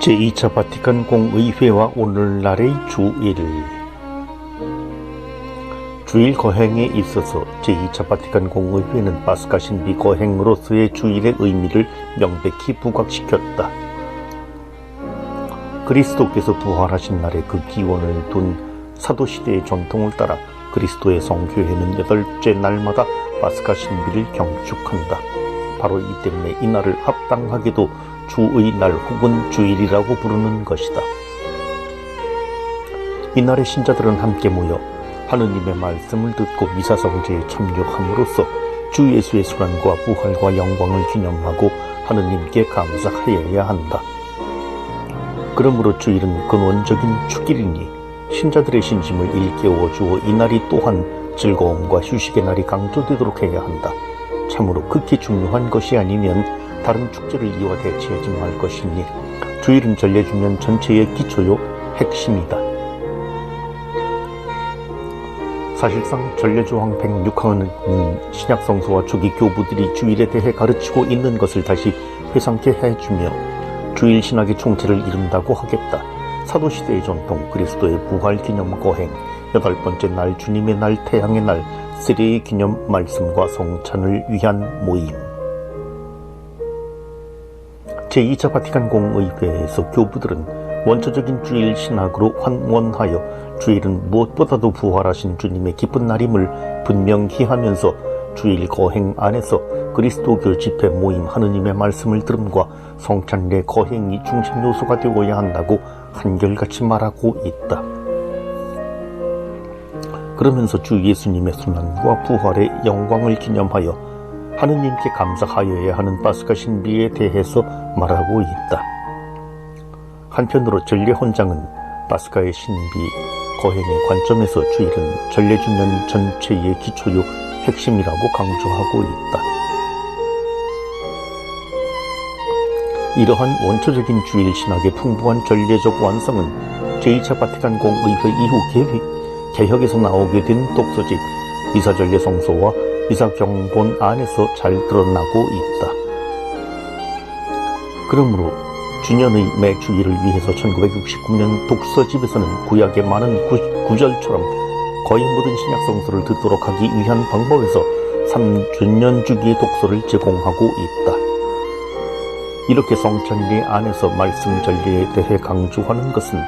제2차 바티칸 공의회와 오늘날의 주일 거행에 있어서 제2차 바티칸 공의회는 파스카 신비 거행으로서의 주일의 의미를 명백히 부각시켰다. 그리스도께서 부활하신 날에 그 기원을 둔 사도시대의 전통을 따라 그리스도의 성교회는 8째 날마다 파스카 신비를 경축한다. 바로 이 때문에 이 날을 합당하게도 주의 날 혹은 주일이라고 부르는 것이다. 이날의 신자들은 함께 모여 하느님의 말씀을 듣고 미사성제에 참여함으로써 주 예수의 순환과 부활과 영광을 기념하고 하느님께 감사하여야 한다. 그러므로 주일은 근원적인 축일이니 신자들의 신심을 일깨워 주어 이 날이 또한 즐거움과 휴식의 날이 강조되도록 해야 한다. 참으로 극히 중요한 것이 아니면 다른 축제를 이와 대체하지 말 것이니 주일은 전례주년 전체의 기초요 핵심이다. 사실상 전례조항 106항은 신약성서와 초기 교부들이 주일에 대해 가르치고 있는 것을 다시 회상케 해주며 주일 신학의 총체를 이룬다고 하겠다. 사도시대의 전통, 그리스도의 부활 기념 거행, 8번째 날 주님의 날, 태양의 날, 세례의 기념 말씀과 성찬을 위한 모임. 제2차 바티칸 공의회에서 교부들은 원초적인 주일 신학으로 환원하여 주일은 무엇보다도 부활하신 주님의 기쁜 날임을 분명히 하면서 주일 거행 안에서 그리스도교 집회 모임, 하느님의 말씀을 들음과 성찬례 거행이 중심 요소가 되어야 한다고 한결같이 말하고 있다. 그러면서 주 예수님의 순환과 부활의 영광을 기념하여 하느님께 감사하여야 하는 파스카 신비에 대해서 말하고 있다. 한편으로 전례 헌장은 파스카의 신비 거행의 관점에서 주일은 전례주년 전체의 기초요 핵심이라고 강조하고 있다. 이러한 원초적인 주일 신학의 풍부한 전례적 완성은 제2차 바티칸 공의회 이후 개혁에서 나오게 된 독서집 미사전례성서와 미사경본 안에서 잘 드러나고 있다. 그러므로 주년의 매 주일을 위해서 1969년 독서집에서는 구약의 많은 구절처럼 거의 모든 신약성서를 듣도록 하기 위한 방법에서 3주년 주기의 독서를 제공하고 있다. 이렇게 성찬례 안에서 말씀 전례에 대해 강조하는 것은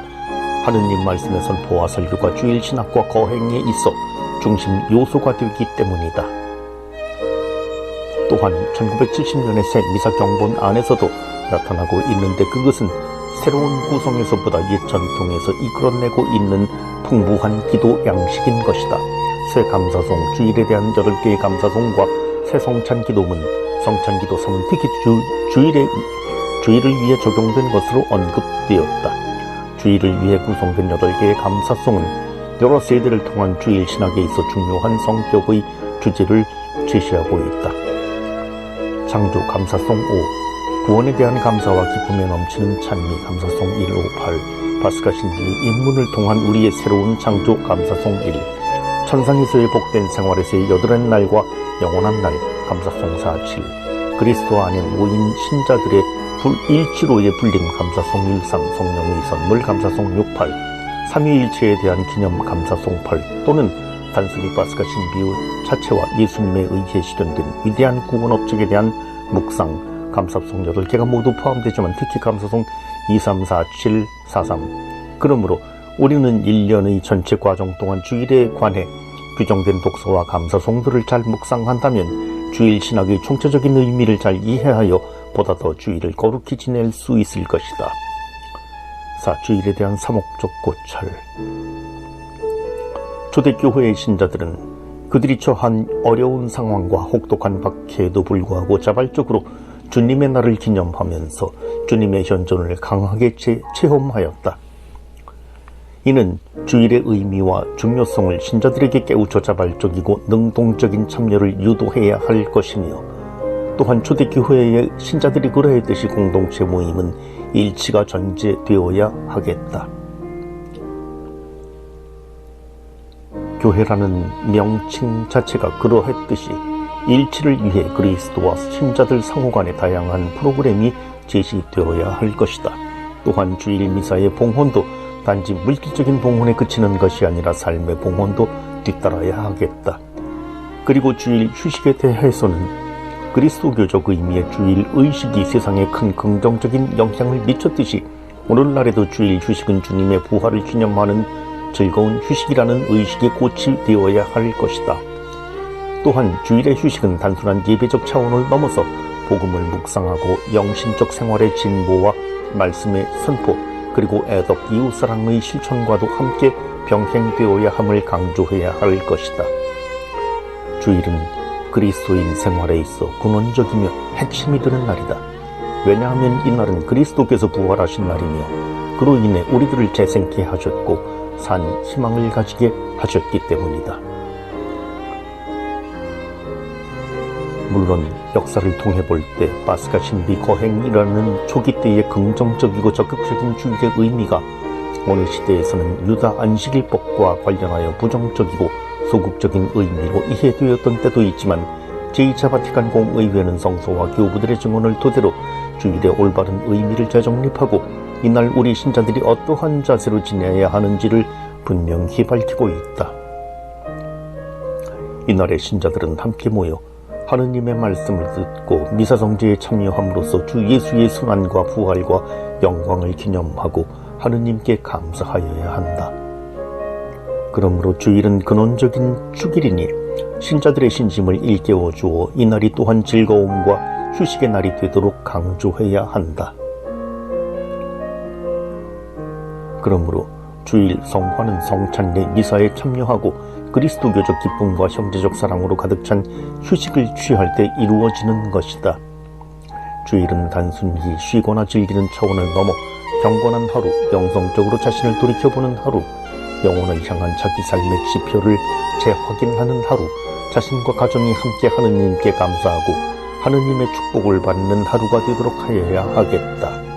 하느님 말씀의 선포와 설교가 주일 신학과 거행에 있어 중심 요소가 되기 때문이다. 또한 1970년의 새 미사경본 안에서도 나타나고 있는데 그것은 새로운 구성에서보다 옛 전통에서 이끌어내고 있는 풍부한 기도 양식인 것이다. 새 감사송, 주일에 대한 8개의 감사송과 새 성찬기도문, 성찬기도 3은 특히 주일을 위해 적용된 것으로 언급되었다. 주일을 위해 구성된 8개의 감사송은 여러 세대를 통한 주일 신학에 있어 중요한 성격의 주제를 제시하고 있다. 창조 감사송 5, 구원에 대한 감사와 기쁨에 넘치는 찬미 감사송 158, 파스카 신비의 입문을 통한 우리의 새로운 창조 감사송 1, 천상에서의 복된 생활에서의 8날과 영원한 날 감사송 47, 그리스도 안에 모인 신자들의 일치로의 불림 감사송 13, 성령의 선물 감사송 68, 삼위일체에 대한 기념 감사송 8 또는 단순히 파스카 신비 자체와 예수님에 의해 실현된 위대한 구원 업적에 대한 묵상 감사송 8개가 모두 포함되지만 특히 감사송 2, 3, 4, 7, 4, 3 그러므로 우리는 1년의 전체 과정 동안 주일에 관해 규정된 독서와 감사송들을 잘 묵상한다면 주일 신학의 총체적인 의미를 잘 이해하여 보다 더 주일을 거룩히 지낼 수 있을 것이다. 4. 주일에 대한 사목적 고찰. 초대교회의 신자들은 그들이 처한 어려운 상황과 혹독한 박해에도 불구하고 자발적으로 주님의 날을 기념하면서 주님의 현존을 강하게 체험하였다. 이는 주일의 의미와 중요성을 신자들에게 깨우쳐 자발적이고 능동적인 참여를 유도해야 할 것이며 또한 초대교회의 신자들이 그러했듯이 공동체 모임은 일치가 전제되어야 하겠다. 교회라는 명칭 자체가 그러했듯이 일치를 위해 그리스도와 신자들 상호간의 다양한 프로그램이 제시되어야 할 것이다. 또한 주일 미사의 봉헌도 단지 물질적인 봉헌에 그치는 것이 아니라 삶의 봉헌도 뒤따라야 하겠다. 그리고 주일 휴식에 대해서는 그리스도교적 의미의 주일 의식이 세상에 큰 긍정적인 영향을 미쳤듯이 오늘날에도 주일 휴식은 주님의 부활을 기념하는 즐거운 휴식이라는 의식의 꽃이 되어야 할 것이다. 또한 주일의 휴식은 단순한 예배적 차원을 넘어서 복음을 묵상하고 영신적 생활의 진보와 말씀의 선포 그리고 애덕 이웃사랑의 실천과도 함께 병행되어야 함을 강조해야 할 것이다. 주일은 그리스도인 생활에 있어 근원적이며 핵심이 되는 날이다. 왜냐하면 이날은 그리스도께서 부활하신 날이며 그로 인해 우리들을 재생케 하셨고 산 희망을 가지게 하셨기 때문이다. 물론 역사를 통해 볼 때 파스카 신비 거행이라는 초기 때의 긍정적이고 적극적인 주일의 의미가 어느 시대에서는 유다 안식일법과 관련하여 부정적이고 소극적인 의미로 이해되었던 때도 있지만 제2차 바티칸 공의회는 성서와 교부들의 증언을 토대로 주일의 올바른 의미를 재정립하고 이날 우리 신자들이 어떠한 자세로 지내야 하는지를 분명히 밝히고 있다. 이날의 신자들은 함께 모여 하느님의 말씀을 듣고 미사성제에 참여함으로써 주 예수의 순환과 부활과 영광을 기념하고 하느님께 감사하여야 한다. 그러므로 주일은 근원적인 주길이니 신자들의 신심을 일깨워 주어 이날이 또한 즐거움과 휴식의 날이 되도록 강조해야 한다. 그러므로 주일 성화는 성찬례 미사에 참여하고 그리스도교적 기쁨과 형제적 사랑으로 가득 찬 휴식을 취할 때 이루어지는 것이다. 주일은 단순히 쉬거나 즐기는 차원을 넘어 경건한 하루, 영성적으로 자신을 돌이켜보는 하루, 영혼을 향한 자기 삶의 지표를 재확인하는 하루, 자신과 가정이 함께 하느님께 감사하고 하느님의 축복을 받는 하루가 되도록 하여야 하겠다.